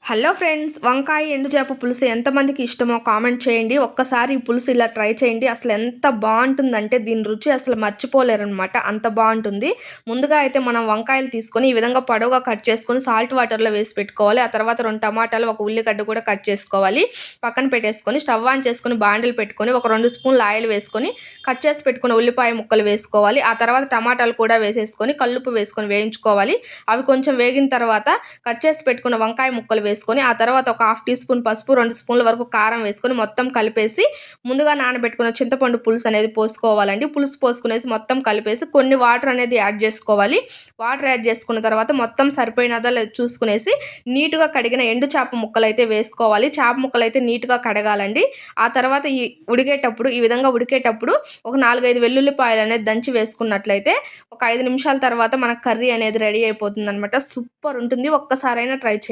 Hello friends, వంకాయ ఎండు చేప పులుసు ఎంతమందికి ఇష్టమో కామెంట్ చేయండి. ఒక్కసారి ఈ పులుసు ఇలా ట్రై చేయండి. అసలు ఎంత బాగుంటుందంటే దీని రుచి అసలు మర్చిపోలేరనమాట, అంత బాగుంటుంది. ముందుగా అయితే మనం వంకాయలు తీసుకొని ఈ విధంగా పొడవుగా కట్ చేసుకొని సాల్ట్ వాటర్లో వేసి పెట్టుకోవాలి. ఆ తర్వాత 2 టమాటాలు, 1 ఉల్లిగడ్డ కూడా కట్ చేసుకోవాలి. పక్కన పెట్టేసుకొని స్టవ్ ఆన్ చేసుకొని బాండిల్ పెట్టుకొని ఒక 2 స్పూన్లు ఆయిల్ వేసుకొని కట్ చేసి పెట్టుకున్న ఉల్లిపాయ ముక్కలు వేసుకోవాలి. ఆ తర్వాత టమాటాలు కూడా వేసేసుకొని కల్లుప్పు వేసుకొని వేయించుకోవాలి. అవి కొంచెం వేగిన తర్వాత కట్ చేసి పెట్టుకున్న వంకాయ ముక్కలు వేసుకొని ఆ తర్వాత ఒక 1/2 టీ స్పూన్ పసుపు, 2 స్పూన్ల వరకు కారం వేసుకొని మొత్తం కలిపేసి ముందుగా నానబెట్టుకున్న చింతపండు పులుసు అనేది పోసుకోవాలండి. పులుసు పోసుకునేసి మొత్తం కలిపేసి కొన్ని వాటర్ అనేది యాడ్ చేసుకోవాలి. వాటర్ యాడ్ చేసుకున్న తర్వాత మొత్తం సరిపోయినదా లేదు చూసుకునేసి నీట్గా కడిగిన ఎండు చేప ముక్కలు అయితే వేసుకోవాలి. చేప ముక్కలు అయితే నీట్గా కడగాలండి. ఆ తర్వాత ఈ విధంగా ఉడికేటప్పుడు ఒక 4-5 వెల్లుల్లిపాయలు అనేది దంచి వేసుకున్నట్లయితే ఒక 5 నిమిషాల తర్వాత మనకు కర్రీ అనేది రెడీ అయిపోతుంది అనమాట. సూపర్ ఉంటుంది. ఒక్కసారైనా ట్రై చేయండి.